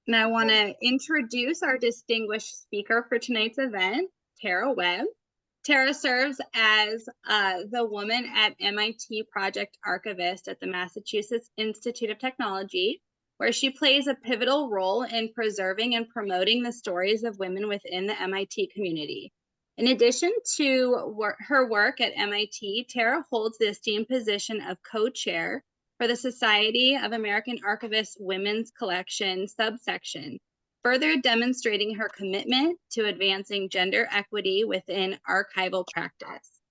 And I want to introduce our distinguished speaker for tonight's event, Thera Webb. Thera serves as the Women at MIT Project Archivist at the Massachusetts Institute of Technology, where she plays a pivotal role in preserving and promoting the stories of women within the MIT community. In addition to her work at MIT, Thera holds the esteemed position of co-chair for the Society of American Archivists Women's Collection subsection, further demonstrating her commitment to advancing gender equity within archival practice.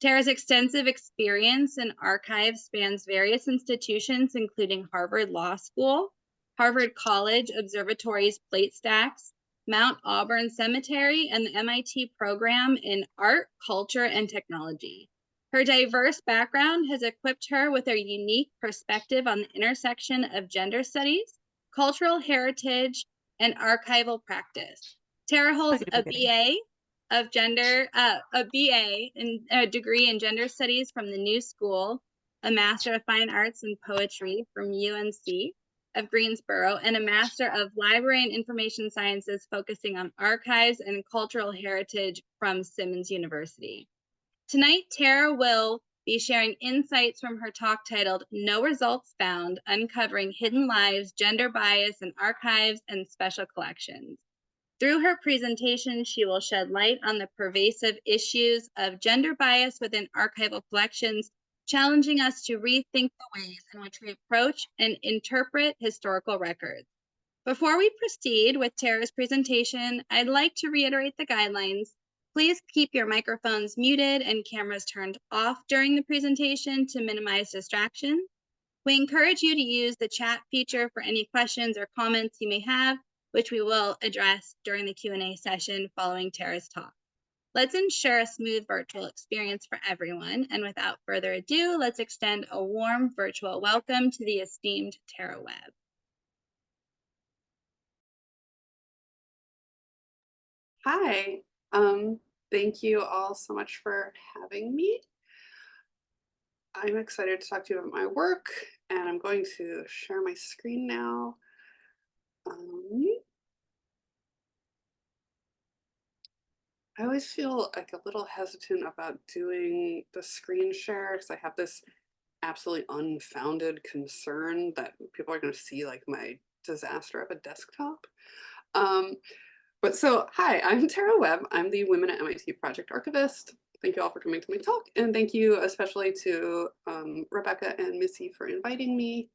Thera's extensive experience in archives spans various institutions, including Harvard Law School, Harvard College Observatory's plate stacks, Mount Auburn Cemetery, and the MIT program in art, culture, and technology. Her diverse background has equipped her with a unique perspective on the intersection of gender studies, cultural heritage, and archival practice. Thera holds a BA of gender, a BA in a degree in gender studies from the New School, a Master of Fine Arts in Poetry from UNC of Greensboro, and a Master of Library and Information Sciences focusing on archives and cultural heritage from Simmons University. Tonight, Thera will be sharing insights from her talk titled No Results Found, Uncovering Hidden Lives, Gender Bias in Archives and Special Collections. Through her presentation, she will shed light on the pervasive issues of gender bias within archival collections, challenging us to rethink the ways in which we approach and interpret historical records. Before we proceed with Thera's presentation, I'd like to reiterate the guidelines. Please keep your microphones muted and cameras turned off during the presentation to minimize distractions. We encourage you to use the chat feature for any questions or comments you may have, which we will address during the Q&A session following Thera's talk. Let's ensure a smooth virtual experience for everyone. And without further ado, let's extend a warm virtual welcome to the esteemed Thera Webb. Hi, thank you all so much for having me. I'm excited to talk to you about my work, and I'm going to share my screen now. I always feel like a little hesitant about doing the screen share because I have this absolutely unfounded concern that people are going to see like my disaster of a desktop. But so, hi, I'm Thera Webb. I'm the Women at MIT Project Archivist. Thank you all for coming to my talk, and thank you especially to Rebecca and Missy for inviting me.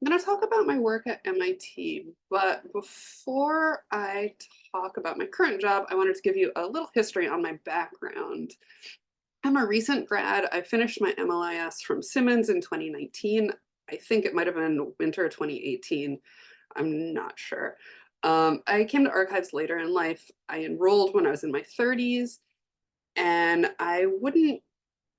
I'm going to talk about my work at MIT, but before I talk about my current job, I wanted to give you a little history on my background. I'm a recent grad. I finished my MLIS from Simmons in 2019. I think it might have been winter 2018. I'm not sure. I came to archives later in life. I enrolled when I was in my 30s, and I wouldn't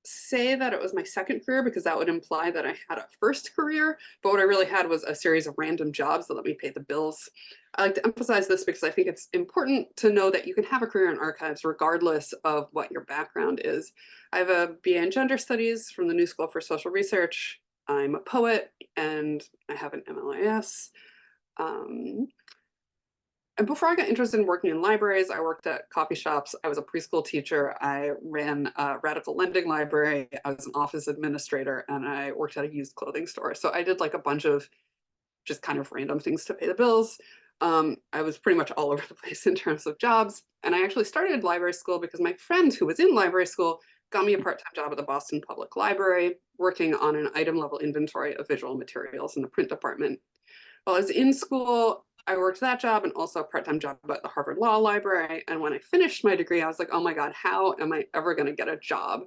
say that it was my second career because that would imply that I had a first career, but what I really had was a series of random jobs that let me pay the bills. I like to emphasize this because I think it's important to know that you can have a career in archives regardless of what your background is. I have a BA in Gender Studies from the New School for Social Research. I'm a poet and I have an MLIS. And before I got interested in working in libraries, I worked at coffee shops. I was a preschool teacher. I ran a radical lending library. I was an office administrator, and I worked at a used clothing store. So I did like a bunch of just kind of random things to pay the bills. I was pretty much all over the place in terms of jobs. And I actually started library school because my friend who was in library school got me a part-time job at the Boston Public Library, working on an item level inventory of visual materials in the print department. While I was in school, I worked that job and also a part-time job at the Harvard Law Library. And when I finished my degree, I was like, oh my God, how am I ever going to get a job?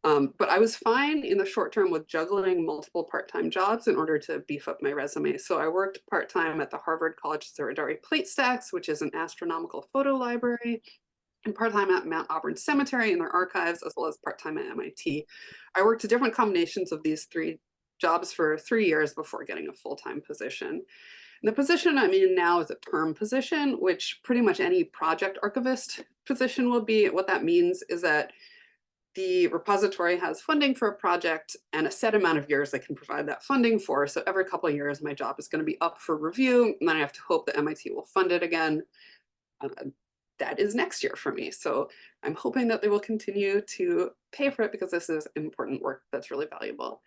But I was fine in the short term with juggling multiple part-time jobs in order to beef up my resume. So I worked part-time at the Harvard College Observatory plate stacks, which is an astronomical photo library, and part-time at Mount Auburn Cemetery in their archives, as well as part-time at MIT. I worked different combinations of these three jobs for 3 years before getting a full-time position. And the position I'm in now is a term position, which pretty much any project archivist position will be. What that means is that the repository has funding for a project and a set amount of years they can provide that funding for. So every couple of years, my job is going to be up for review, and then I have to hope that MIT will fund it again. That is next year for me. So I'm hoping that they will continue to pay for it because this is important work that's really valuable.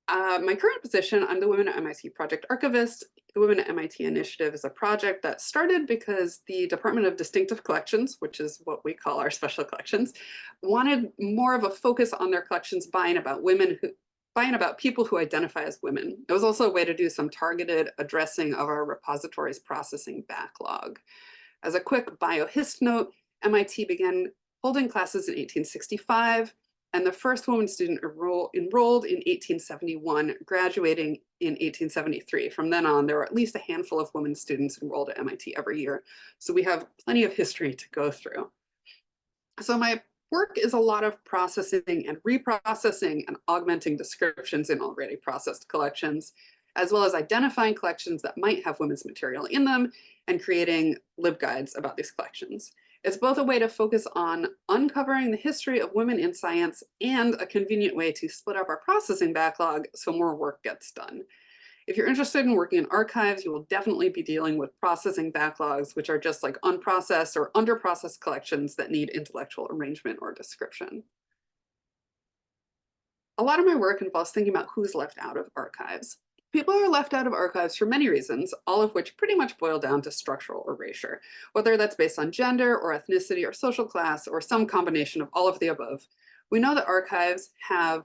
My current position, I'm the Women at MIT Project Archivist. The Women at MIT initiative is a project that started because the Department of Distinctive Collections, which is what we call our special collections, wanted more of a focus on their collections buying about people who identify as women. It was also a way to do some targeted addressing of our repository's processing backlog. As a quick biohist note, MIT began holding classes in 1865, and the first woman student enrolled in 1871, graduating in 1873. From then on, there were at least a handful of women students enrolled at MIT every year. So we have plenty of history to go through. So my work is a lot of processing and reprocessing and augmenting descriptions in already processed collections, as well as identifying collections that might have women's material in them and creating libguides about these collections. It's both a way to focus on uncovering the history of women in science and a convenient way to split up our processing backlog so more work gets done. If you're interested in working in archives, you will definitely be dealing with processing backlogs, which are just like unprocessed or underprocessed collections that need intellectual arrangement or description. A lot of my work involves thinking about who's left out of archives. People are left out of archives for many reasons, all of which pretty much boil down to structural erasure, whether that's based on gender or ethnicity or social class or some combination of all of the above. We know that archives have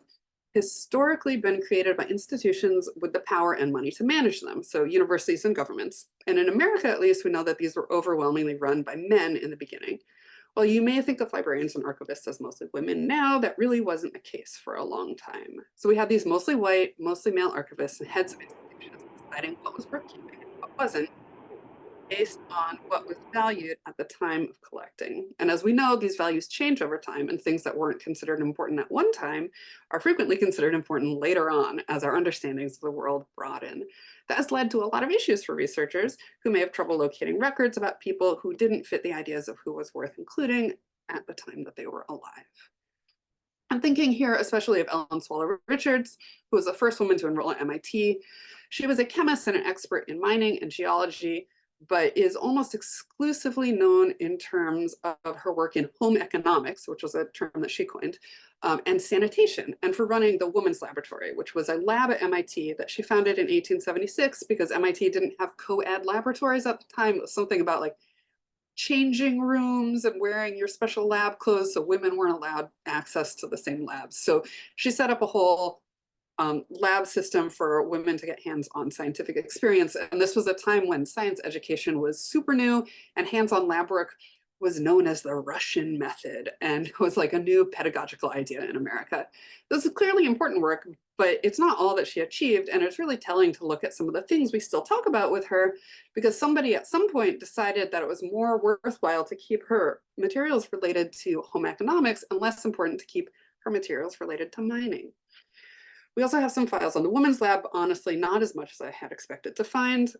historically been created by institutions with the power and money to manage them, so universities and governments. And in America, at least, we know that these were overwhelmingly run by men in the beginning. While you may think of librarians and archivists as mostly women now, that really wasn't the case for a long time. So we had these mostly white, mostly male archivists and heads of institutions deciding what was worth keeping and what wasn't, based on what was valued at the time of collecting. And as we know, these values change over time, and things that weren't considered important at one time are frequently considered important later on as our understandings of the world broaden. That has led to a lot of issues for researchers who may have trouble locating records about people who didn't fit the ideas of who was worth including at the time that they were alive. I'm thinking here especially of Ellen Swallow Richards, who was the first woman to enroll at MIT. She was a chemist and an expert in mining and geology, but is almost exclusively known in terms of her work in home economics, which was a term that she coined, and sanitation, and for running the Women's Laboratory, which was a lab at MIT that she founded in 1876 because MIT didn't have co-ed laboratories at the time. It was something about like changing rooms and wearing your special lab clothes, so women weren't allowed access to the same labs. So she set up a whole lab system for women to get hands-on scientific experience. And this was a time when science education was super new and hands-on lab work was known as the Russian method and was like a new pedagogical idea in America. This is clearly important work, but it's not all that she achieved. And it's really telling to look at some of the things we still talk about with her, because somebody at some point decided that it was more worthwhile to keep her materials related to home economics and less important to keep her materials related to mining. We also have some files on the Women's Lab, honestly, not as much as I had expected to find.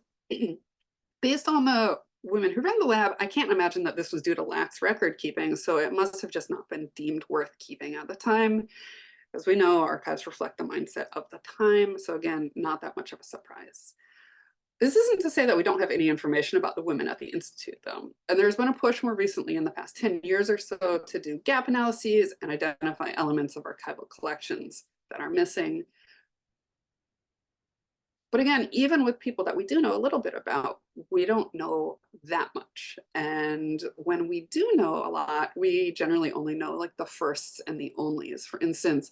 Based on the women who ran the lab, I can't imagine that this was due to lax record keeping, so it must have just not been deemed worth keeping at the time. As we know, archives reflect the mindset of the time, so again, not that much of a surprise. This isn't to say that we don't have any information about the women at the Institute, though. And there's been a push more recently in the past 10 years or so to do gap analyses and identify elements of archival collections that are missing. But again, even with people that we do know a little bit about, we don't know that much. And when we do know a lot, we generally only know like the firsts and the onlys. For instance,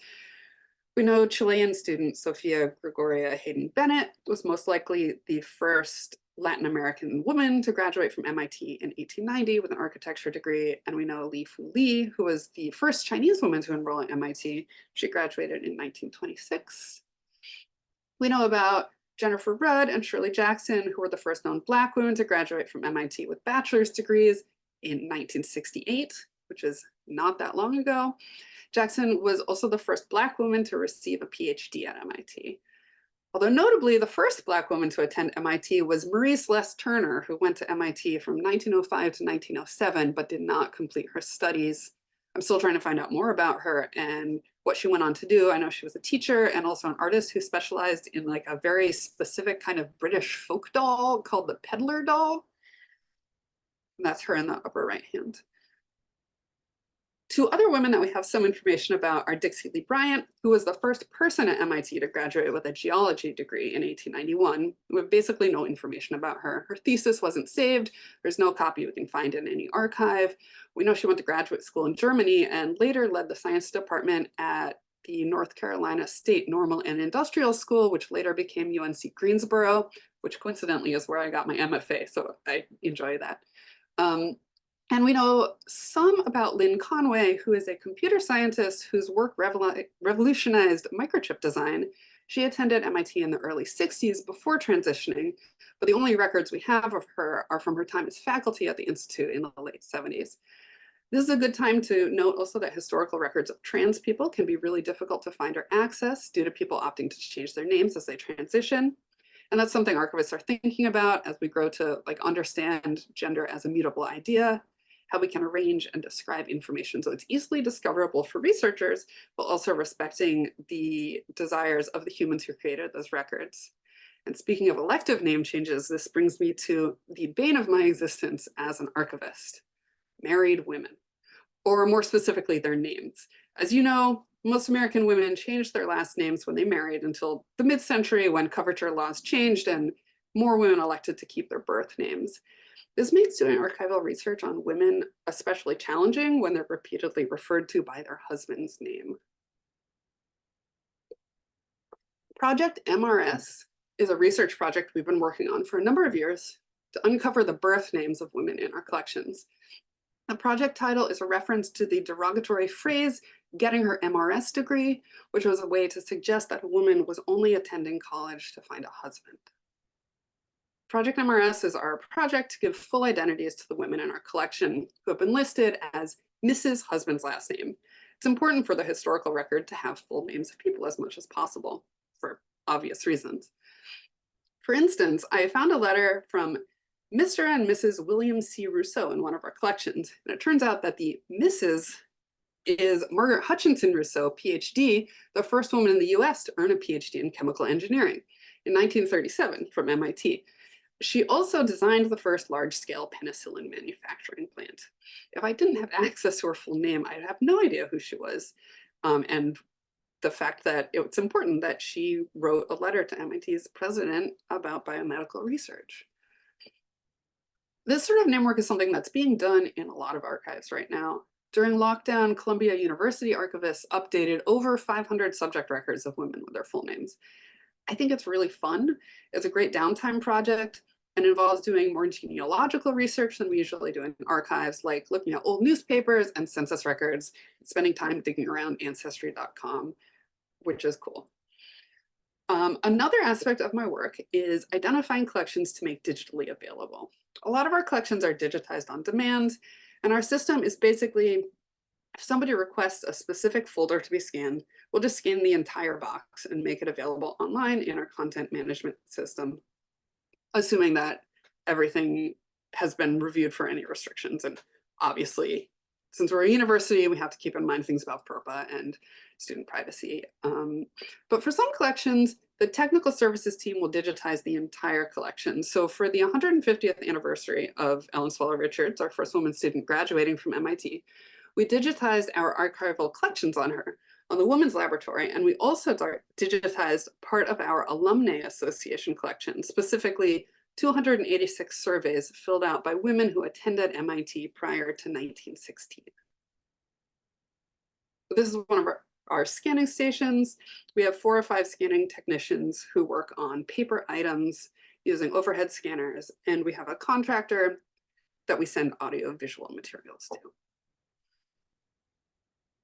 we know Chilean student Sofia Gregoria Hayden Bennett was most likely the first Latin American woman to graduate from MIT in 1890 with an architecture degree. And we know Li Fu Li, who was the first Chinese woman to enroll at MIT. She graduated in 1926. We know about Jennifer Rudd and Shirley Jackson, who were the first known Black women to graduate from MIT with bachelor's degrees in 1968, which is not that long ago. Jackson was also the first Black woman to receive a PhD at MIT. Although notably, the first Black woman to attend MIT was Marie Celeste Turner, who went to MIT from 1905 to 1907, but did not complete her studies. I'm still trying to find out more about her and what she went on to do. I know she was a teacher and also an artist who specialized in like a very specific kind of British folk doll called the Peddler doll. And that's her in the upper right hand. Two other women that we have some information about are Dixie Lee Bryant, who was the first person at MIT to graduate with a geology degree in 1891. We have basically no information about her. Her thesis wasn't saved. There's no copy we can find in any archive. We know she went to graduate school in Germany and later led the science department at the North Carolina State Normal and Industrial School, which later became UNC Greensboro, which coincidentally is where I got my MFA, so I enjoy that. And we know some about Lynn Conway, who is a computer scientist whose work revolutionized microchip design. She attended MIT in the early 60s before transitioning, but the only records we have of her are from her time as faculty at the Institute in the late 70s. This is a good time to note also that historical records of trans people can be really difficult to find or access due to people opting to change their names as they transition. And that's something archivists are thinking about as we grow to like understand gender as a mutable idea, how we can arrange and describe information so it's easily discoverable for researchers, while also respecting the desires of the humans who created those records. And speaking of elective name changes, this brings me to the bane of my existence as an archivist: married women, or more specifically, their names. As you know, most American women changed their last names when they married until the mid-century when coverture laws changed and more women elected to keep their birth names. This makes doing archival research on women especially challenging when they're repeatedly referred to by their husband's name. Project MRS is a research project we've been working on for a number of years to uncover the birth names of women in our collections. The project title is a reference to the derogatory phrase, getting her MRS degree, which was a way to suggest that a woman was only attending college to find a husband. Project MRS is our project to give full identities to the women in our collection who have been listed as Mrs. Husband's last name. It's important for the historical record to have full names of people as much as possible for obvious reasons. For instance, I found a letter from Mr. and Mrs. William C. Rousseau in one of our collections, and it turns out that the Mrs. is Margaret Hutchinson Rousseau, PhD, the first woman in the US to earn a PhD in chemical engineering in 1937 from MIT. She also designed the first large-scale penicillin manufacturing plant. If I didn't have access to her full name, I'd have no idea who she was. And the fact that it's important that she wrote a letter to MIT's president about biomedical research. This sort of name work is something that's being done in a lot of archives right now. During lockdown, Columbia University archivists updated over 500 subject records of women with their full names. I think it's really fun. It's a great downtime project and involves doing more genealogical research than we usually do in archives, like looking at old newspapers and census records, and spending time digging around ancestry.com, which is cool. Another aspect of my work is identifying collections to make digitally available. A lot of our collections are digitized on demand, and our system is basically, if somebody requests a specific folder to be scanned, we'll just scan the entire box and make it available online in our content management system, assuming that everything has been reviewed for any restrictions. And obviously, since we're a university, we have to keep in mind things about FERPA and student privacy. But for some collections, the technical services team will digitize the entire collection. So for the 150th anniversary of Ellen Swallow Richards, our first woman student graduating from MIT, we digitized our archival collections on her, on the Women's Laboratory, and we also digitized part of our Alumni Association collection, specifically 286 surveys filled out by women who attended MIT prior to 1916. This is one of our scanning stations. We have 4 or 5 scanning technicians who work on paper items using overhead scanners, and we have a contractor that we send audio-visual materials to.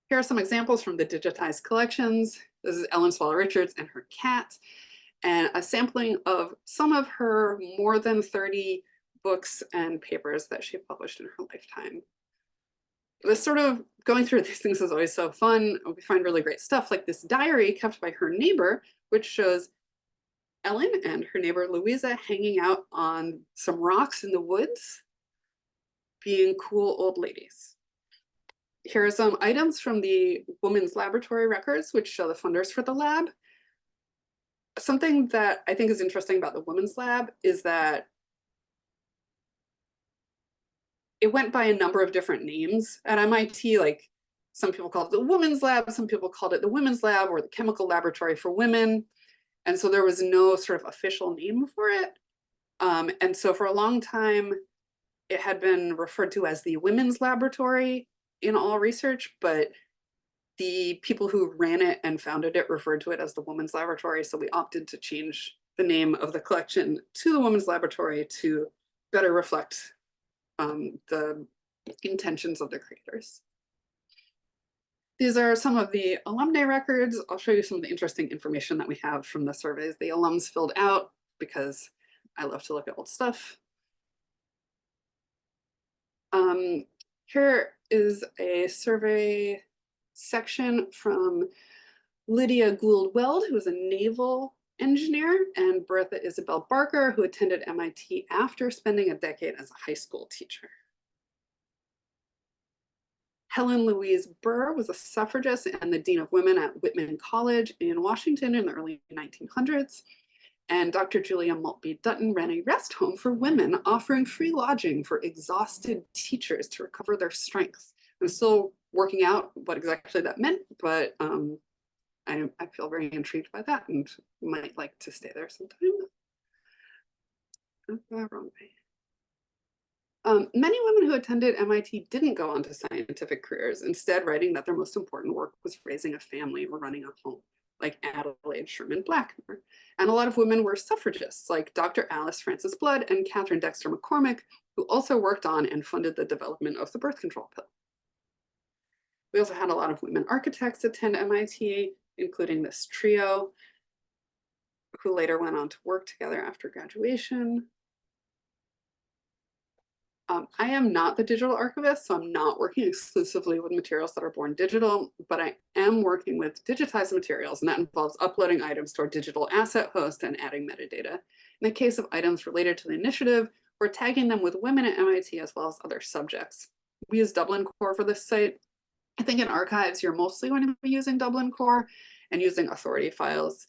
Here are some examples from the digitized collections. This is Ellen Swallow Richards and her cat, and a sampling of some of her more than 30 books and papers that she published in her lifetime. This sort of going through these things is always so fun. We find really great stuff like this diary kept by her neighbor, which shows Ellen and her neighbor Louisa hanging out on some rocks in the woods, being cool old ladies. Here are some items from the Women's Laboratory records, which show the funders for the lab. Something that I think is interesting about the Women's Lab is that it went by a number of different names at MIT. Like some people called it the Women's Lab, some people called it the Women's Lab or the Chemical Laboratory for Women. And so there was no sort of official name for it. And so for a long time, it had been referred to as the Women's Laboratory in all research, but the people who ran it and founded it referred to it as the Women's Laboratory. So we opted to change the name of the collection to the Women's Laboratory to better reflect the intentions of the creators. These are some of the alumni records. I'll show you some of the interesting information that we have from the surveys the alums filled out, because I love to look at old stuff. Here is a survey section from Lydia Gould-Weld, who was a naval engineer, and Bertha Isabel Barker, who attended MIT after spending a decade as a high school teacher. Helen Louise Burr was a suffragist and the Dean of Women at Whitman College in Washington in the early 1900s. And Dr. Julia Maltby Dutton ran a rest home for women, offering free lodging for exhausted teachers to recover their strength. I'm still working out what exactly that meant, but I feel very intrigued by that and might like to stay there sometime. Wrong way. Many women who attended MIT didn't go on to scientific careers, instead writing that their most important work was raising a family or running a home, like Adelaide Sherman Blackmore. And a lot of women were suffragists, like Dr. Alice Frances Blood and Catherine Dexter McCormick, who also worked on and funded the development of the birth control pill. We also had a lot of women architects attend MIT, including this trio, who later went on to work together after graduation. I am not the digital archivist, so I'm not working exclusively with materials that are born digital, but I am working with digitized materials, and that involves uploading items to our digital asset host and adding metadata. In the case of items related to the initiative, we're tagging them with women at MIT as well as other subjects. We use Dublin Core for this site. I think in archives, you're mostly going to be using Dublin Core and using authority files.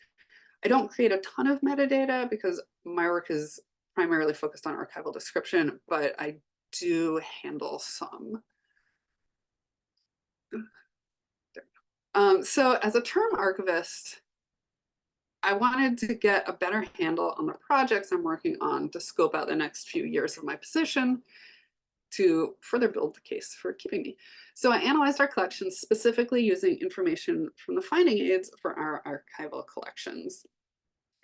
I don't create a ton of metadata because my work is primarily focused on archival description, but I do handle some. So as a term archivist, I wanted to get a better handle on the projects I'm working on to scope out the next few years of my position to further build the case for keeping me. So I analyzed our collections, specifically using information from the finding aids for our archival collections.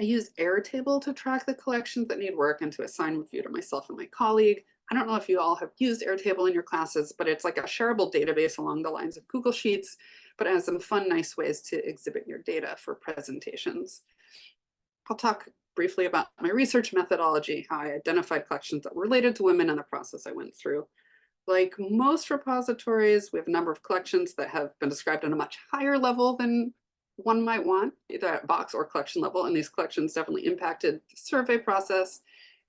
I use Airtable to track the collections that need work and to assign review to myself and my colleague. I don't know if you all have used Airtable in your classes, but it's like a shareable database along the lines of Google Sheets, but it has some fun, nice ways to exhibit your data for presentations. I'll talk briefly about my research methodology, how I identified collections that were related to women and the process I went through. Like most repositories, we have a number of collections that have been described on a much higher level than one might want, either at box or collection level, and these collections definitely impacted the survey process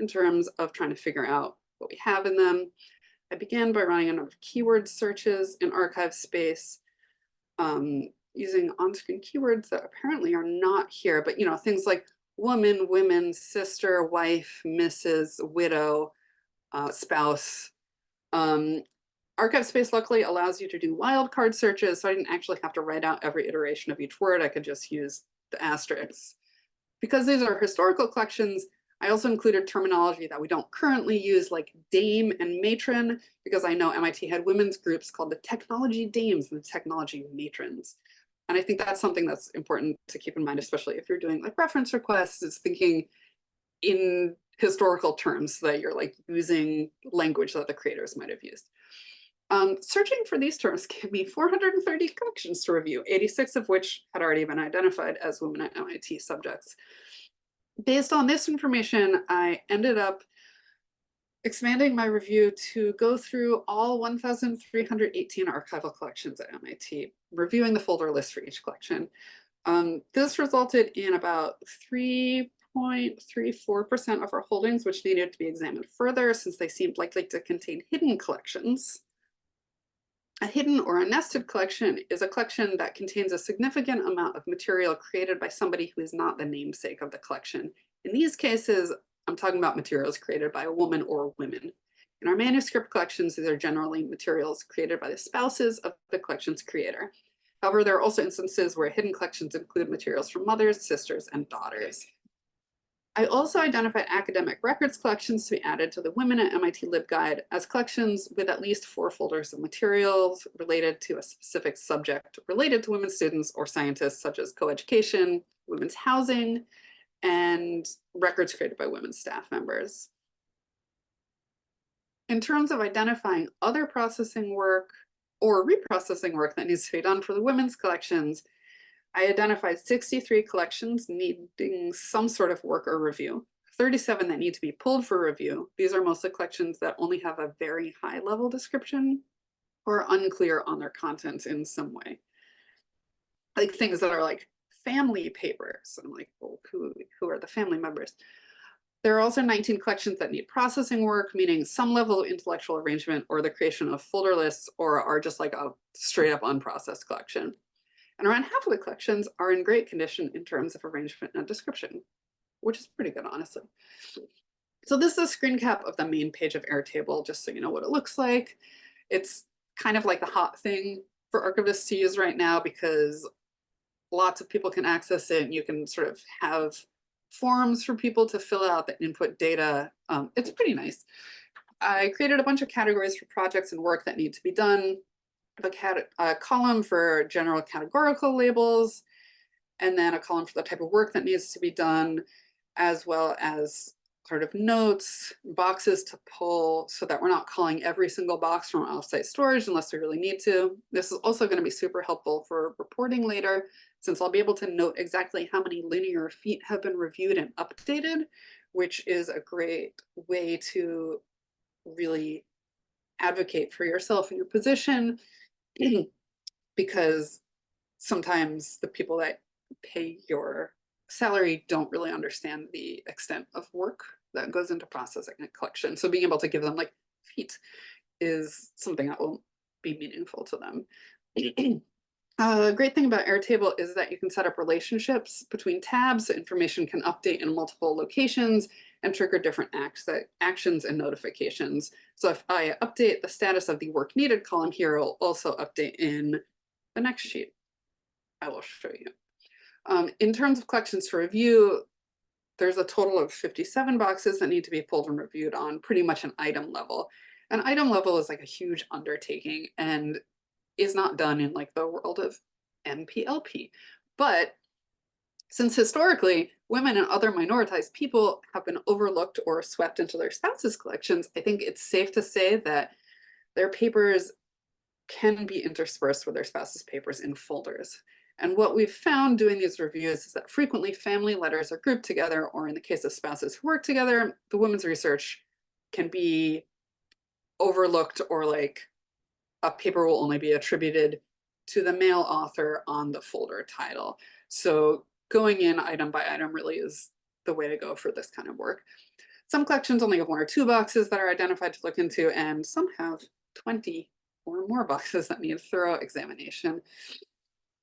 in terms of trying to figure out what we have in them. I began by running a number of keyword searches in archive space, using on-screen keywords that apparently are not here, but things like woman, women, sister, wife, Mrs., widow, spouse. Archive space luckily allows you to do wildcard searches, so I didn't actually have to write out every iteration of each word. I could just use the asterisks. Because these are historical collections, I also included terminology that we don't currently use, like dame and matron, because I know MIT had women's groups called the technology dames and the technology matrons. And I think that's something that's important to keep in mind, especially if you're doing like reference requests, is thinking in historical terms so that you're like using language that the creators might have used. Searching for these terms gave me 430 collections to review, 86 of which had already been identified as women at MIT subjects. Based on this information, I ended up expanding my review to go through all 1,318 archival collections at MIT, reviewing the folder list for each collection. This resulted in about 3.34% of our holdings, which needed to be examined further since they seemed likely to contain hidden collections. A hidden or a nested collection is a collection that contains a significant amount of material created by somebody who is not the namesake of the collection. In these cases, I'm talking about materials created by a woman or women. In our manuscript collections, these are generally materials created by the spouses of the collection's creator. However, there are also instances where hidden collections include materials from mothers, sisters, and daughters. I also identified academic records collections to be added to the Women at MIT LibGuide as collections with at least 4 folders of materials related to a specific subject related to women students or scientists, such as coeducation, women's housing, and records created by women staff members. In terms of identifying other processing work or reprocessing work that needs to be done for the women's collections, I identified 63 collections needing some sort of work or review, 37 that need to be pulled for review. These are mostly collections that only have a very high level description or unclear on their content in some way. Like things that are like family papers. I'm like, well, who are the family members? There are also 19 collections that need processing work, meaning some level of intellectual arrangement or the creation of folder lists, or are just like a straight up unprocessed collection. And around half of the collections are in great condition in terms of arrangement and description, which is pretty good, honestly. So this is a screen cap of the main page of Airtable, just so you know what it looks like. It's kind of like the hot thing for archivists to use right now because lots of people can access it and you can sort of have forms for people to fill out that input data. It's pretty nice. I created a bunch of categories for projects and work that need to be done. A column for general categorical labels, and then a column for the type of work that needs to be done, as well as sort of notes, boxes to pull so that we're not calling every single box from offsite storage unless we really need to. This is also going to be super helpful for reporting later, since I'll be able to note exactly how many linear feet have been reviewed and updated, which is a great way to really advocate for yourself and your position, because sometimes the people that pay your salary don't really understand the extent of work that goes into processing a collection. So being able to give them like feet is something that will be meaningful to them. The great thing about Airtable is that you can set up relationships between tabs, so information can update in multiple locations and trigger different actions and notifications. So if I update the status of the work needed column here, it'll also update in the next sheet I will show you. In terms of collections to review, there's a total of 57 boxes that need to be pulled and reviewed on pretty much an item level. An item level is like a huge undertaking and is not done in like the world of MPLP. But since historically women and other minoritized people have been overlooked or swept into their spouses' collections, I think it's safe to say that their papers can be interspersed with their spouses' papers in folders. And what we've found doing these reviews is that frequently family letters are grouped together, or in the case of spouses who work together, the women's research can be overlooked, or like a paper will only be attributed to the male author on the folder title. So going in item by item really is the way to go for this kind of work. Some collections only have 1 or 2 boxes that are identified to look into, and some have 20 or more boxes that need thorough examination.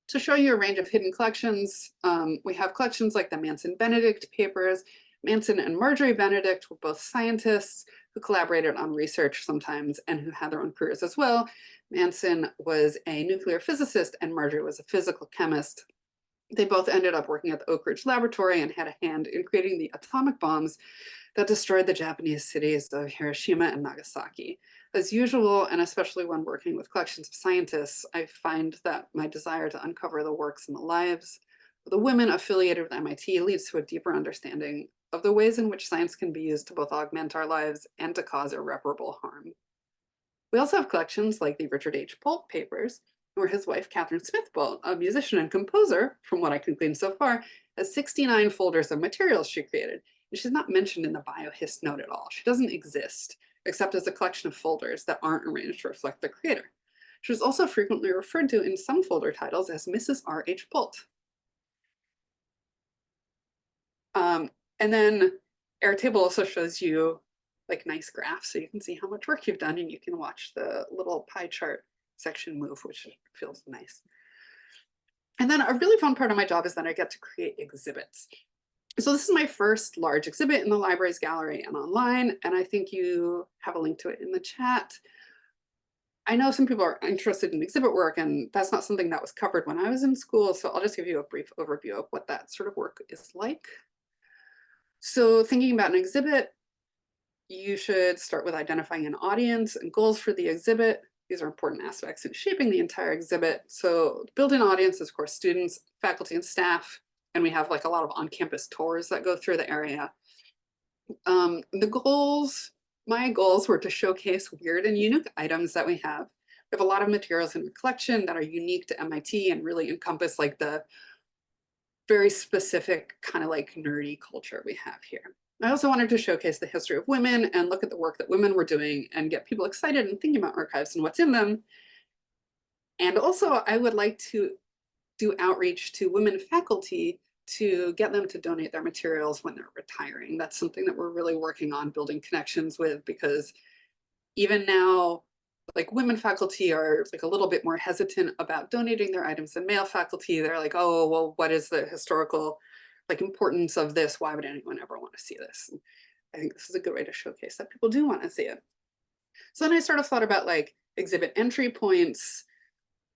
To show you a range of hidden collections, we have collections like the Manson-Benedict papers. Manson and Marjorie Benedict were both scientists who collaborated on research sometimes and who had their own careers as well. Manson was a nuclear physicist and Marjorie was a physical chemist. They both ended up working at the Oak Ridge Laboratory and had a hand in creating the atomic bombs that destroyed the Japanese cities of Hiroshima and Nagasaki. As usual, and especially when working with collections of scientists, I find that my desire to uncover the works and the lives of the women affiliated with MIT leads to a deeper understanding of the ways in which science can be used to both augment our lives and to cause irreparable harm. We also have collections like the Richard H. Bolt papers, where his wife, Catherine Smith Bolt, a musician and composer, from what I can glean so far, has 69 folders of materials she created. And she's not mentioned in the biohist note at all. She doesn't exist, except as a collection of folders that aren't arranged to reflect the creator. She was also frequently referred to in some folder titles as Mrs. R.H. Bolt. And then Airtable also shows you like nice graphs, so you can see how much work you've done and you can watch the little pie chart section move, which feels nice. And then a really fun part of my job is that I get to create exhibits. So this is my first large exhibit in the library's gallery and online, and I think you have a link to it in the chat. I know some people are interested in exhibit work, and that's not something that was covered when I was in school, so I'll just give you a brief overview of what that sort of work is like. So thinking about an exhibit, you should start with identifying an audience and goals for the exhibit. These are important aspects in shaping the entire exhibit. So built-in audience is, of course, students, faculty, and staff. And we have like a lot of on-campus tours that go through the area. The goals, my goals were to showcase weird and unique items that we have. We have a lot of materials in our collection that are unique to MIT and really encompass like the very specific kind of like nerdy culture we have here. I also wanted to showcase the history of women and look at the work that women were doing and get people excited and thinking about archives and what's in them. And also I would like to do outreach to women faculty to get them to donate their materials when they're retiring. That's something that we're really working on building connections with, because even now, like women faculty are like a little bit more hesitant about donating their items than male faculty. They're like, oh, well, what is the historical like importance of this? Why would anyone ever want to see this? And I think this is a good way to showcase that people do want to see it. So then I sort of thought about like exhibit entry points.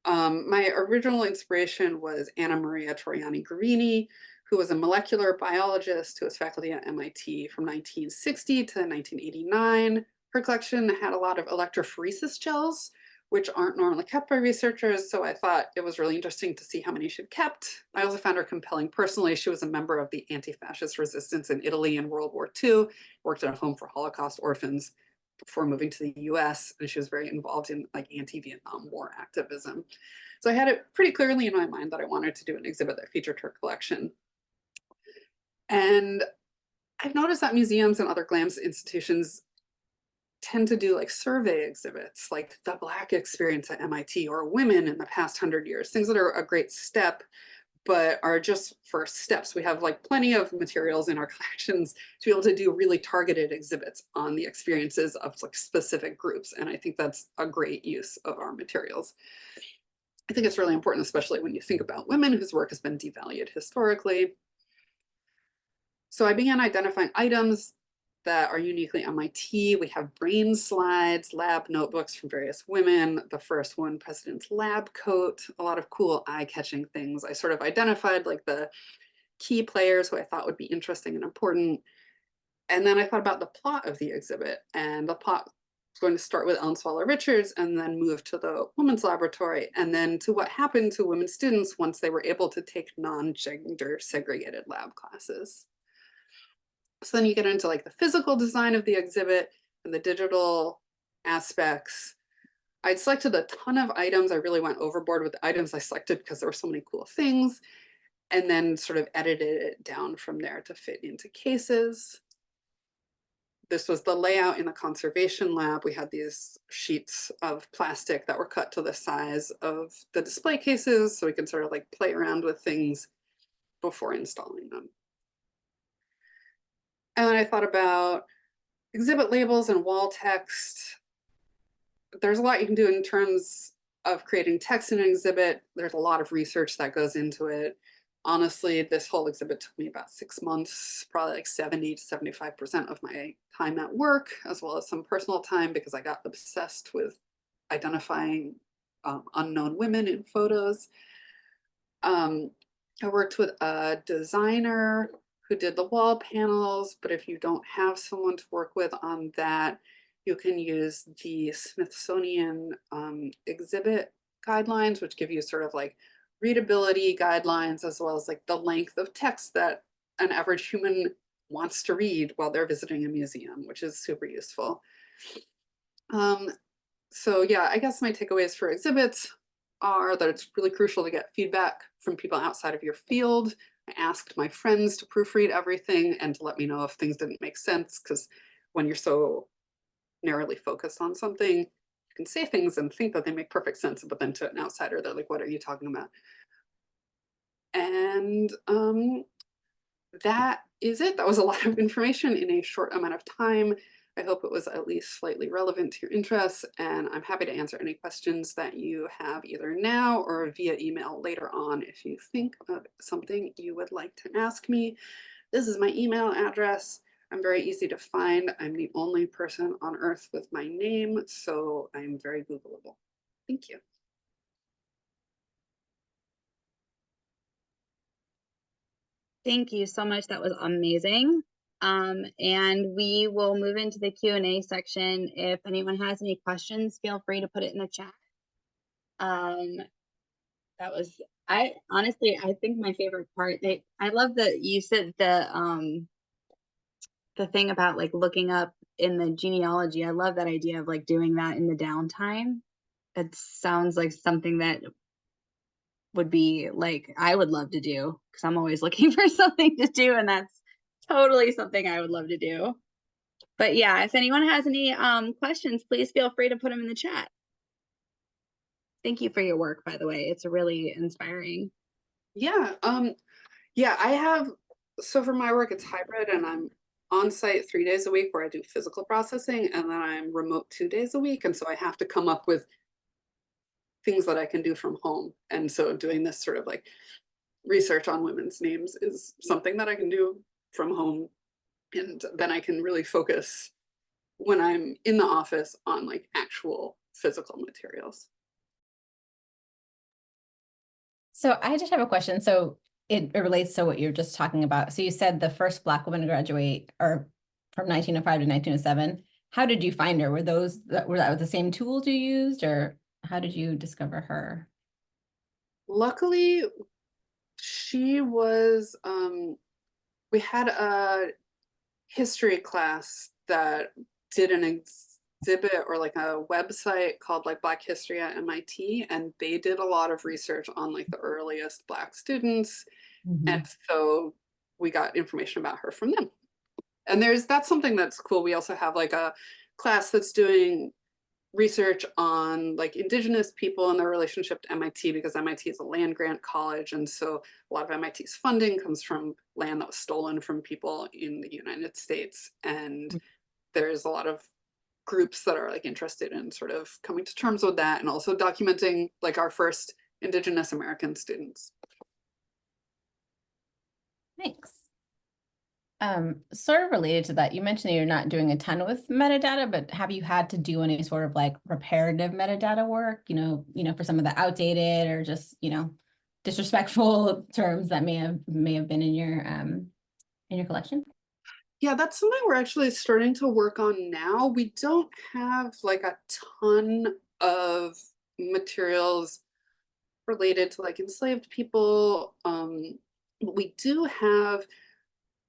My original inspiration was Anna Maria Troiani Guarini, who was a molecular biologist who was faculty at MIT from 1960 to 1989. Her collection had a lot of electrophoresis gels, which aren't normally kept by researchers, so I thought it was really interesting to see how many she'd kept. I also found her compelling personally. She was a member of the anti-fascist resistance in Italy in World War II, worked at a home for Holocaust orphans before moving to the US, and she was very involved in like anti-Vietnam War activism. So I had it pretty clearly in my mind that I wanted to do an exhibit that featured her collection. And I've noticed that museums and other GLAMS institutions tend to do like survey exhibits, like the Black experience at MIT or women in the past 100 years, things that are a great step, but are just first steps. We have like plenty of materials in our collections to be able to do really targeted exhibits on the experiences of like specific groups. And I think that's a great use of our materials. I think it's really important, especially when you think about women whose work has been devalued historically. So I began identifying items that are uniquely MIT. We have brain slides, lab notebooks from various women. The first one, President's Lab Coat, a lot of cool eye-catching things. I sort of identified like the key players who I thought would be interesting and important. And then I thought about the plot of the exhibit, and the plot was going to start with Ellen Swallow Richards and then move to the Women's Laboratory, and then to what happened to women students once they were able to take non-gender segregated lab classes. So then you get into like the physical design of the exhibit and the digital aspects. I'd selected a ton of items. I really went overboard with the items I selected because there were so many cool things, and then sort of edited it down from there to fit into cases. This was the layout in the conservation lab. We had these sheets of plastic that were cut to the size of the display cases, so we could sort of like play around with things before installing them. And then I thought about exhibit labels and wall text. There's a lot you can do in terms of creating text in an exhibit. There's a lot of research that goes into it. Honestly, this whole exhibit took me about 6 months, probably like 70 to 75% of my time at work, as well as some personal time, because I got obsessed with identifying unknown women in photos. I worked with a designer who did the wall panels, but if you don't have someone to work with on that, you can use the Smithsonian exhibit guidelines, which give you sort of like readability guidelines, as well as like the length of text that an average human wants to read while they're visiting a museum, which is super useful. So yeah, I guess my takeaways for exhibits are that it's really crucial to get feedback from people outside of your field. I asked my friends to proofread everything and to let me know if things didn't make sense, because when you're so narrowly focused on something, you can say things and think that they make perfect sense, but then to an outsider, they're like, what are you talking about? And that is it. That was a lot of information in a short amount of time. I hope it was at least slightly relevant to your interests, and I'm happy to answer any questions that you have either now or via email later on if you think of something you would like to ask me. This is my email address. I'm very easy to find. I'm the only person on earth with my name, so I'm very Googleable. Thank you. Thank you so much. That was amazing. And we will move into the Q&A section. If anyone has any questions, feel free to put it in the chat. That was, I think my favorite part. I love that you said the thing about like looking up in the genealogy. I love that idea of like doing that in the downtime. It sounds like something that would be like I would love to do, because I'm always looking for something to do, and that's totally something I would love to do. But yeah, if anyone has any questions, please feel free to put them in the chat. Thank you for your work, by the way. It's really inspiring. Yeah, yeah, I have, so for my work, it's hybrid, and I'm on site 3 days a week where I do physical processing, and then I'm remote 2 days a week. And so I have to come up with things that I can do from home. And so doing this sort of like research on women's names is something that I can do from home. And then I can really focus when I'm in the office on like actual physical materials. So I just have a question. So it relates to what you're just talking about. So you said the first Black woman to graduate or from 1905 to 1907. How did you find her? Were that the same tools you used, or how did you discover her? Luckily, she was, we had a history class that did an exhibit or like a website called like Black History at MIT, and they did a lot of research on like the earliest Black students. And so we got information about her from them. And that's something that's cool. We also have like a class that's doing research on like Indigenous people and their relationship to MIT, because MIT is a land grant college. And so a lot of MIT's funding comes from land that was stolen from people in the United States. And there's a lot of groups that are like interested in sort of coming to terms with that and also documenting like our first Indigenous American students. Thanks. Sort of related to that, you mentioned that you're not doing a ton with metadata, but have you had to do any sort of like reparative metadata work, for some of the outdated or just, disrespectful terms that may have been in your collection? Yeah, that's something we're actually starting to work on now. We don't have like a ton of materials related to like enslaved people. But we do have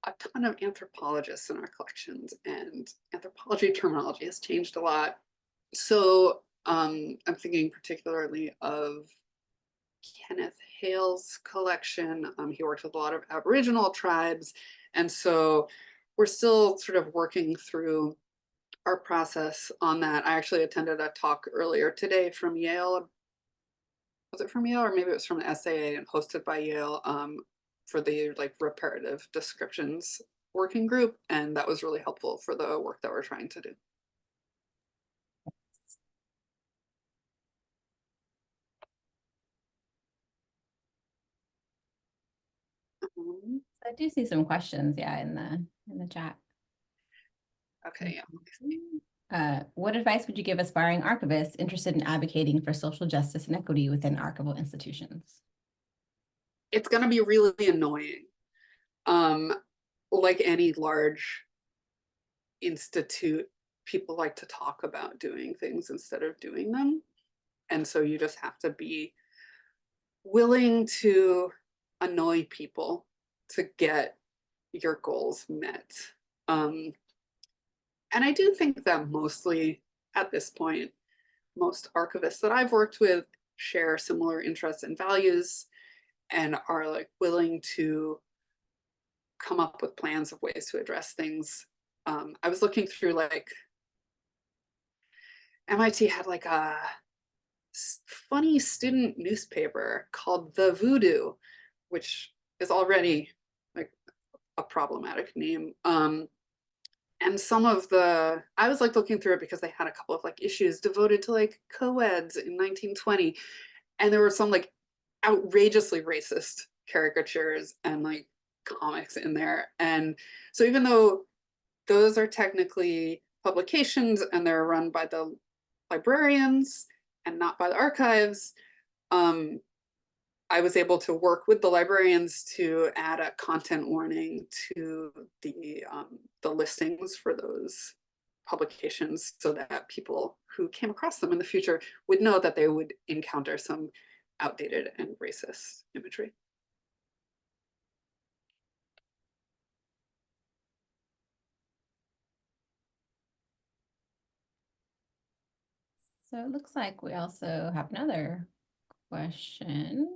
a ton of anthropologists in our collections, and anthropology terminology has changed a lot. So I'm thinking particularly of Kenneth Hale's collection. He worked with a lot of Aboriginal tribes. And so we're still sort of working through our process on that. I actually attended a talk earlier today from Yale. Was it from Yale, or maybe it was from the SAA and hosted by Yale, for the like reparative descriptions working group. And that was really helpful for the work that we're trying to do. I do see some questions, yeah, in the chat. Okay, yeah. What advice would you give aspiring archivists interested in advocating for social justice and equity within archival institutions? It's going to be really annoying. Like any large institute, people like to talk about doing things instead of doing them. And so you just have to be willing to annoy people to get your goals met. And I do think that mostly at this point, most archivists that I've worked with share similar interests and values and are like willing to come up with plans of ways to address things. I was looking through like MIT had like a funny student newspaper called The Voodoo, which is already like a problematic name. And some of the, I was like looking through it because they had a couple of like issues devoted to like co-eds in 1920. And there were some like outrageously racist caricatures and like comics in there. And so even though those are technically publications and they're run by the librarians and not by the archives, I was able to work with the librarians to add a content warning to the listings for those publications so that people who came across them in the future would know that they would encounter some outdated and racist imagery. So it looks like we also have another question.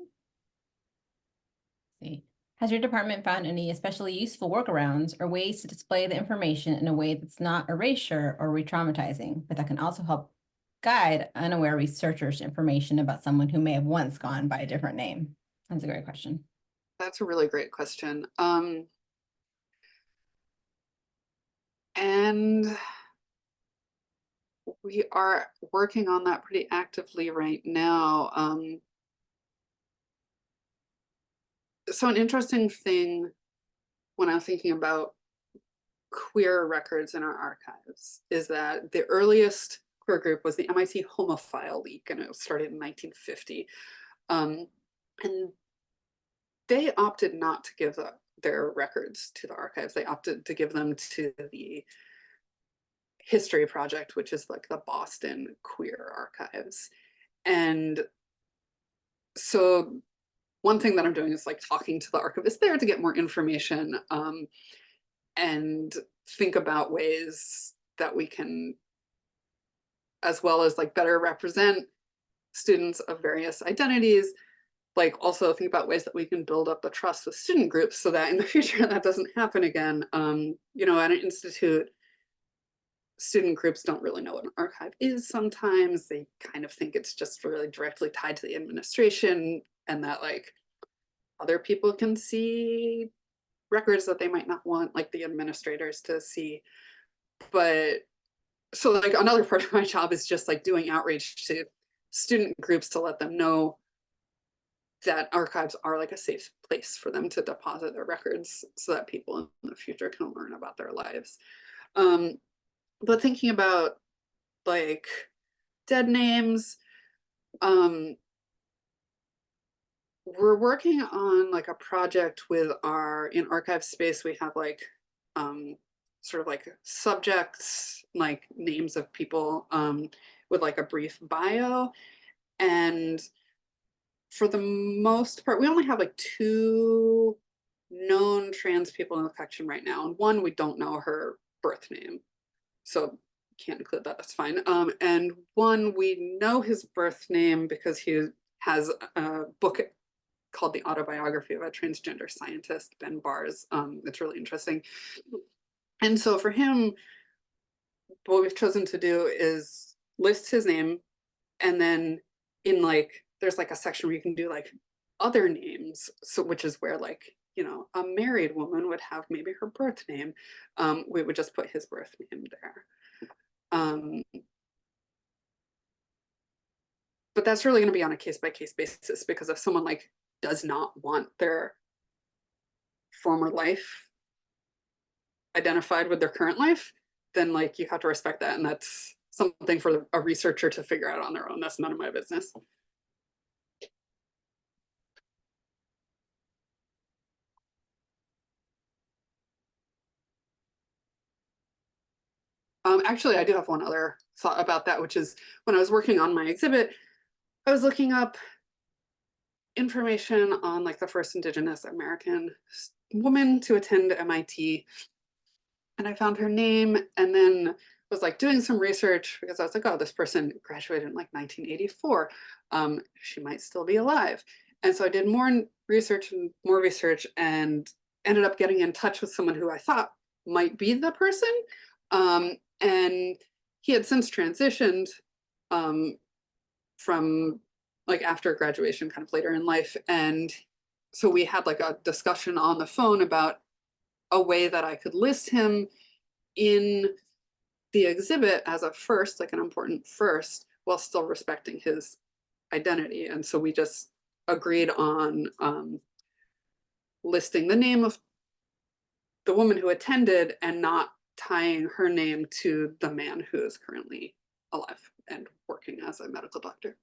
Let's see. Has your department found any especially useful workarounds or ways to display the information in a way that's not erasure or re-traumatizing, but that can also help guide unaware researchers information about someone who may have once gone by a different name? That's a great question. That's a really great question. And we are working on that pretty actively right now. So an interesting thing when I'm thinking about queer records in our archives is that the earliest queer group was the MIT Homophile League, and it started in 1950. And they opted not to give their records to the archives. They opted to give them to the History Project, which is like the Boston queer archives. And so one thing that I'm doing is like talking to the archivist there to get more information and think about ways that we can, as well as like better represent students of various identities, like also think about ways that we can build up the trust with student groups so that in the future that doesn't happen again. You know, at an institute, student groups don't really know what an archive is sometimes. They kind of think it's just really directly tied to the administration and that like other people can see records that they might not want like the administrators to see. But so like another part of my job is just like doing outreach to student groups to let them know that archives are like a safe place for them to deposit their records so that people in the future can learn about their lives. But thinking about like dead names, we're working on like a project with in archive space. We have like sort of like subjects, like names of people with like a brief bio. And for the most part, we only have like 2 known trans people in the collection right now. And one, we don't know her birth name. So can't include that, that's fine. And one, we know his birth name because he has a book called The Autobiography of a Transgender Scientist, Ben Barr's. It's really interesting. And so for him, what we've chosen to do is list his name, and then in like, there's like a section where you can do like other names. So which is where like, you know, a married woman would have maybe her birth name. We would just put his birth name there. But that's really going to be on a case-by-case basis, because if someone like does not want their former life identified with their current life, then like you have to respect that, and that's something for a researcher to figure out on their own. That's none of my business. Actually, I do have one other thought about that, which is when I was working on my exhibit, I was looking up information on like the first Indigenous American woman to attend MIT. And I found her name, and then was like doing some research because I was like, oh, this person graduated in like 1984. She might still be alive. And so I did more research and ended up getting in touch with someone who I thought might be the person. And he had since transitioned from like after graduation, kind of later in life. And so we had like a discussion on the phone about a way that I could list him in the exhibit as a first, like an important first, while still respecting his identity. And so we just agreed on listing the name of the woman who attended and not tying her name to the man who is currently alive and working as a medical doctor.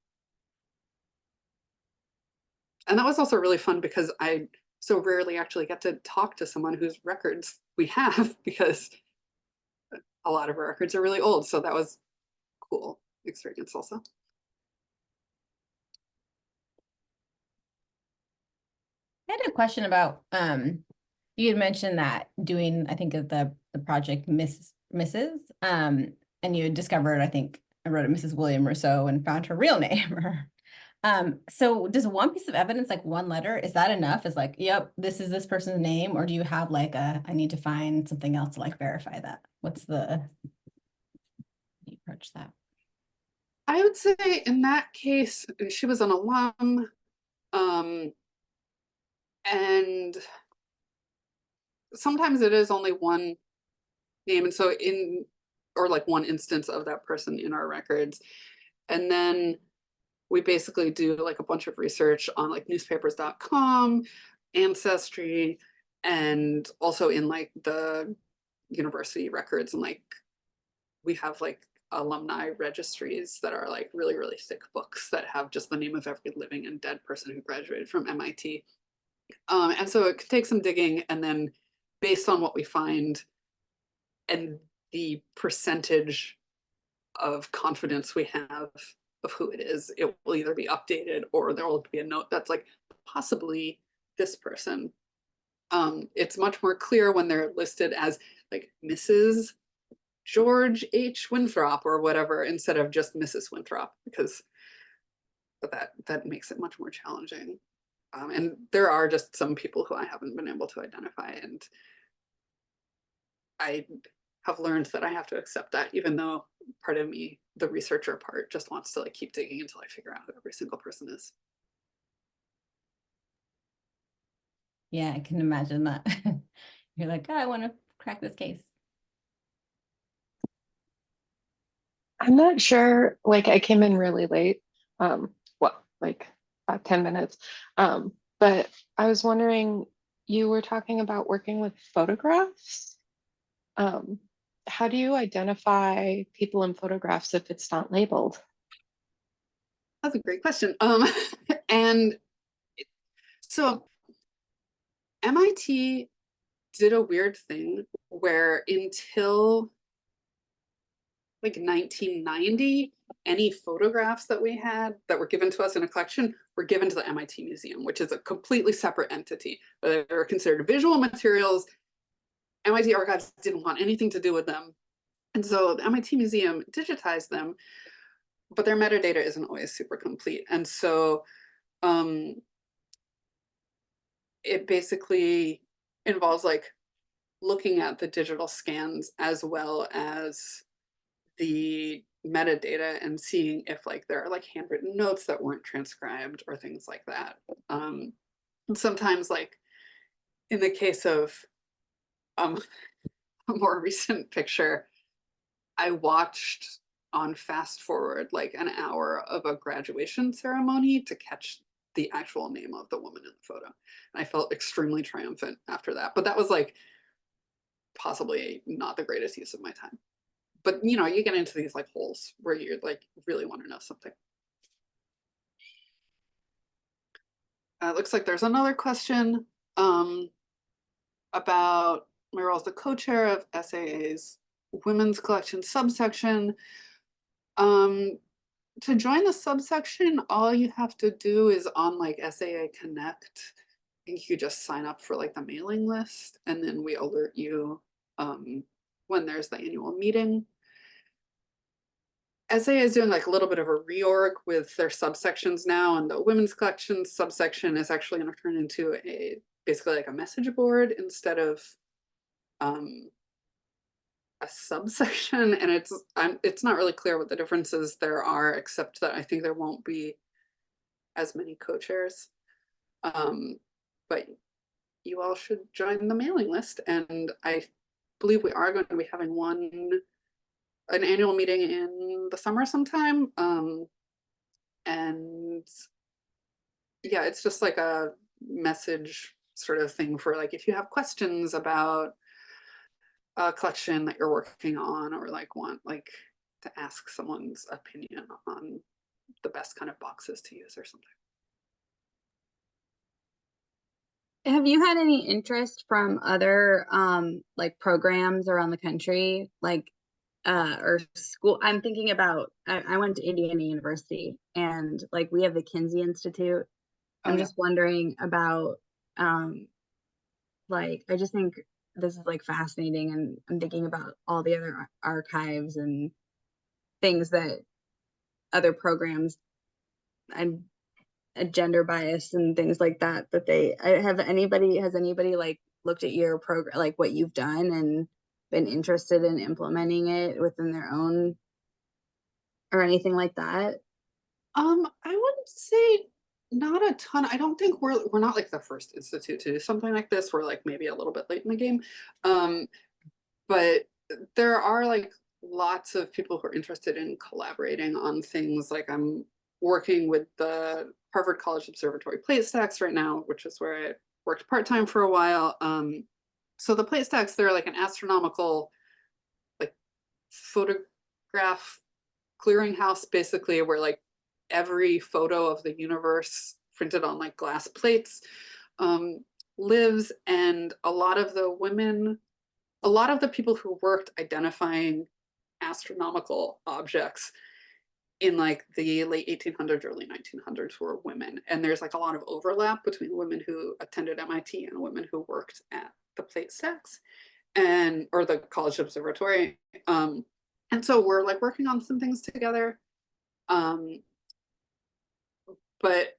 And that was also really fun because I so rarely actually get to talk to someone whose records we have, because a lot of our records are really old. So that was a cool experience also. I had a question about, you had mentioned that doing, I think of the project Mrs. And you had discovered, I think I wrote it Mrs. William Rousseau and found her real name. So does one piece of evidence, like one letter, is that enough? Is like, yep, this is this person's name, or do you have like I need to find something else to like verify that? What's the, how do you approach that? I would say in that case, she was an alum, and sometimes it is only one name. And so or like one instance of that person in our records. And then we basically do like a bunch of research on like newspapers.com, Ancestry, and also in like the university records. And like we have like alumni registries that are like really, really thick books that have just the name of every living and dead person who graduated from MIT. And so it could take some digging, and then based on what we find and the percentage of confidence we have of who it is, it will either be updated or there will be a note that's like possibly this person. It's much more clear when they're listed as like Mrs. George H. Winthrop or whatever, instead of just Mrs. Winthrop, because that makes it much more challenging. And there are just some people who I haven't been able to identify, and I have learned that I have to accept that, even though part of me, the researcher part, just wants to like keep digging until I figure out who every single person is. Yeah, I can imagine that. You're like, oh, I want to crack this case. I'm not sure, like I came in really late, well, like 10 minutes. But I was wondering, you were talking about working with photographs. How do you identify people in photographs if it's not labeled? That's a great question. And so MIT did a weird thing where until like 1990, any photographs that we had that were given to us in a collection were given to the MIT Museum, which is a completely separate entity. They were considered visual materials. MIT Archives didn't want anything to do with them. And so the MIT Museum digitized them, but their metadata isn't always super complete. And so it basically involves like looking at the digital scans as well as the metadata and seeing if like there are like handwritten notes that weren't transcribed or things like that. And sometimes like in the case of a more recent picture, I watched on fast forward like an hour of a graduation ceremony to catch the actual name of the woman in the photo. And I felt extremely triumphant after that. But that was like possibly not the greatest use of my time. But you know, you get into these like holes where you like really want to know something. It looks like there's another question about my role as the co-chair of SAA's women's collection subsection. To join the subsection, all you have to do is on like SAA Connect. I think you just sign up for like the mailing list, and then we alert you when there's the annual meeting. SAA is doing like a little bit of a reorg with their subsections now, and the women's collections subsection is actually going to turn into a basically like a message board instead of a subsection. And it's not really clear what the differences there are, except that I think there won't be as many co-chairs. But you all should join the mailing list, and I believe we are going to be having an annual meeting in the summer sometime. And yeah, it's just like a message sort of thing for like, if you have questions about a collection that you're working on, or like want like to ask someone's opinion on the best kind of boxes to use or something. Have you had any interest from other like programs around the country, like or school? I'm thinking about I went to Indiana University, and like we have the Kinsey Institute. Oh, I'm yeah. just wondering about like I just think this is like fascinating, and I'm thinking about all the other archives and things that other programs, I'm a gender bias and things like that, that has anybody like looked at your program, like what you've done, and been interested in implementing it within their own or anything like that? I wouldn't say not a ton. I don't think we're not like the first institute to do something like this. We're like maybe a little bit late in the game. But there are like lots of people who are interested in collaborating on things. Like I'm working with the Harvard College Observatory plate stacks right now, which is where I worked part-time for a while. So the plate stacks, they're like an astronomical like photograph clearinghouse, basically, where like every photo of the universe printed on like glass plates lives. And a lot of the people who worked identifying astronomical objects in like the late 1800s, early 1900s were women. And there's like a lot of overlap between women who attended MIT and women who worked at the plate stacks or the College Observatory. And so we're like working on some things together. But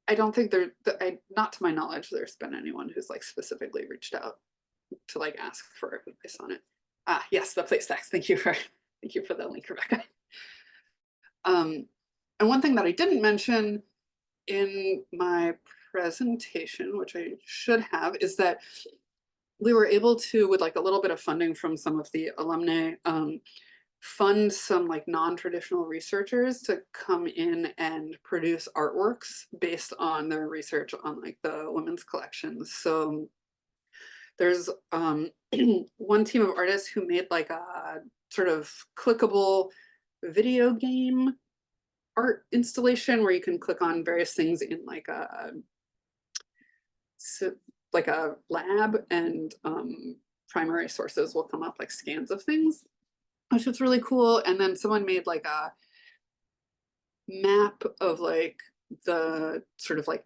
I don't think not to my knowledge, there's been anyone who's like specifically reached out to like ask for advice on it. Yes, the plate stacks. Thank you for the link, Rebecca. And one thing that I didn't mention in my presentation, which I should have, is that we were able to, with like a little bit of funding from some of the alumni, fund some like non-traditional researchers to come in and produce artworks based on their research on like the women's collections. So there's one team of artists who made like a sort of clickable video game art installation where you can click on various things in like a lab, and primary sources will come up like scans of things, which is really cool. And then someone made like a map of like the sort of like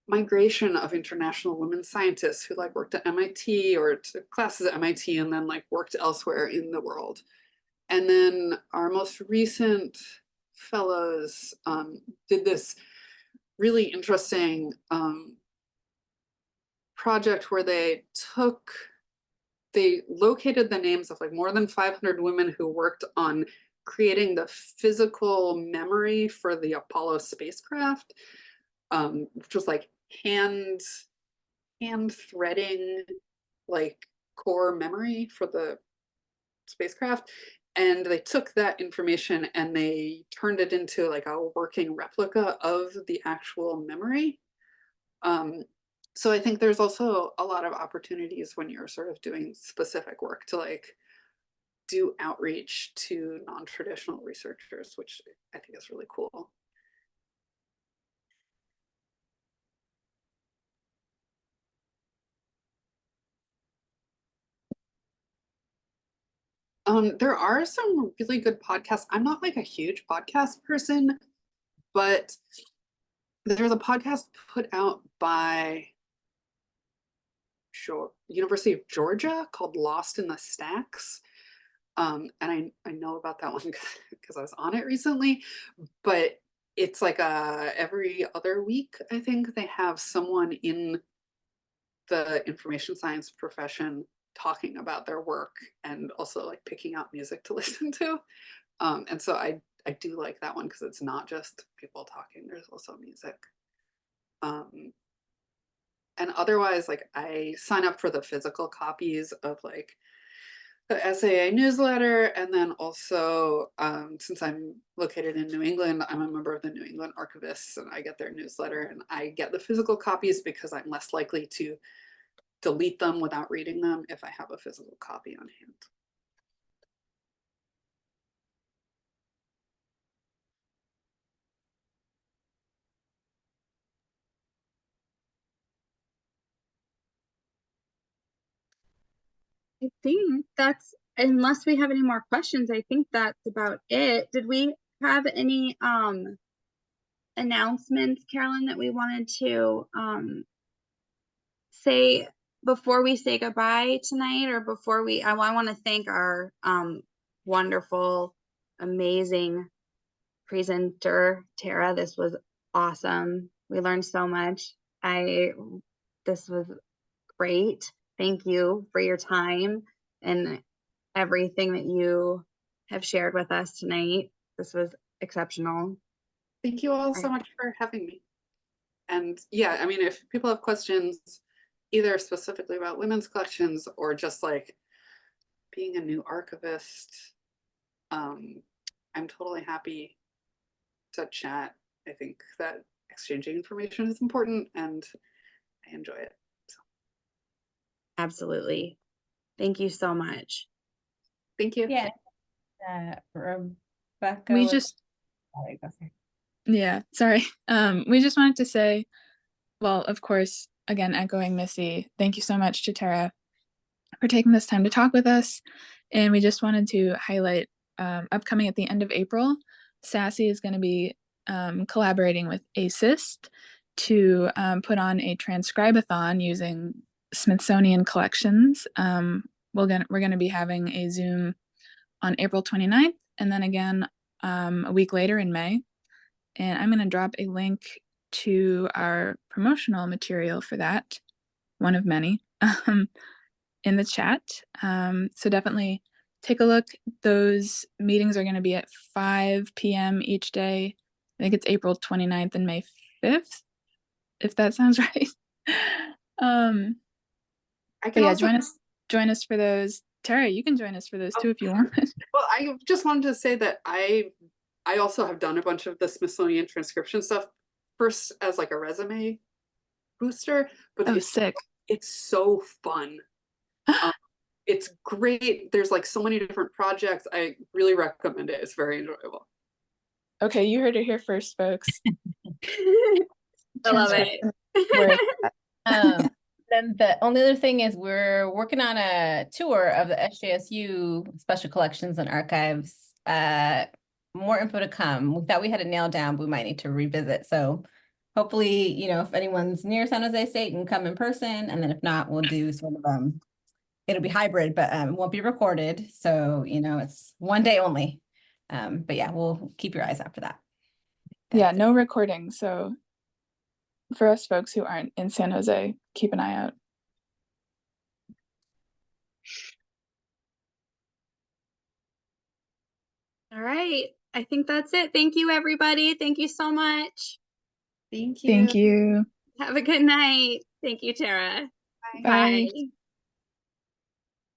migration of international women scientists who like worked at MIT or took classes at MIT and then like worked elsewhere in the world. And then our most recent fellows did this really interesting project where they located the names of like more than 500 women who worked on creating the physical memory for the Apollo spacecraft, which was like hand threading like core memory for the spacecraft. And they took that information and they turned it into like a working replica of the actual memory. So I think there's also a lot of opportunities when you're sort of doing specific work to like do outreach to non-traditional researchers, which I think is really cool. There are some really good podcasts. I'm not like a huge podcast person, but there's a podcast put out by University of Georgia called Lost in the Stacks. And I know about that one because I was on it recently, but it's like every other week, I think they have someone in the information science profession talking about their work and also like picking out music to listen to. And so I do like that one because it's not just people talking, there's also music. And otherwise, like I sign up for the physical copies of like the SAA newsletter, and then also since I'm located in New England, I'm a member of the New England Archivists, and I get their newsletter, and I get the physical copies because I'm less likely to delete them without reading them if I have a physical copy on hand. I think that's, unless we have any more questions, I think that's about it. Did we have any announcements, Carolyn, that we wanted to say before we say goodbye tonight, or before we, I want to thank our wonderful, amazing presenter, Thera. This was awesome. We learned so much. This was great. Thank you for your time and everything that you have shared with us tonight. This was exceptional. Thank you all so much for having me. And yeah, I mean, if people have questions, either specifically about women's collections or just like being a new archivist, I'm totally happy to chat. I think that exchanging information is important and I enjoy it. So. Absolutely. Thank you so much. Thank you. Yeah. Rebecca. We just, yeah, sorry. We just wanted to say, well, of course, again, echoing Missy, thank you so much to Thera for taking this time to talk with us. And we just wanted to highlight upcoming at the end of April, SAASC is going to be collaborating with ASIST to put on a transcribe-a-thon using Smithsonian collections. We're going to be having a Zoom on April 29th, and then again a week later in May. And I'm going to drop a link to our promotional material for that, one of many, in the chat. So definitely take a look. Those meetings are going to be at 5 p.m. each day. I think it's April 29th and May 5th, if that sounds right. I can also join us for those. Thera, you can join us for those too if you want. Well, I just wanted to say that I also have done a bunch of the Smithsonian transcription stuff, first as like a resume booster, but it's so fun. It's great. There's like so many different projects. I really recommend it. It's very enjoyable. Okay, you heard it here first, folks. I love it. Then the only other thing is we're working on a tour of the SJSU Special Collections and Archives. More info to come. We thought we had it nailed down, but we might need to revisit. So hopefully, you know, if anyone's near San Jose State, can come in person. And then if not, we'll do sort of, it'll be hybrid, but it won't be recorded. So, you know, it's one day only. But yeah, we'll keep your eyes out for that. Yeah, no recording. So for us folks who aren't in San Jose, keep an eye out. All right. I think that's it. Thank you, everybody. Thank you so much. Thank you. Thank you. Have a good night. Thank you, Thera. Bye. Bye.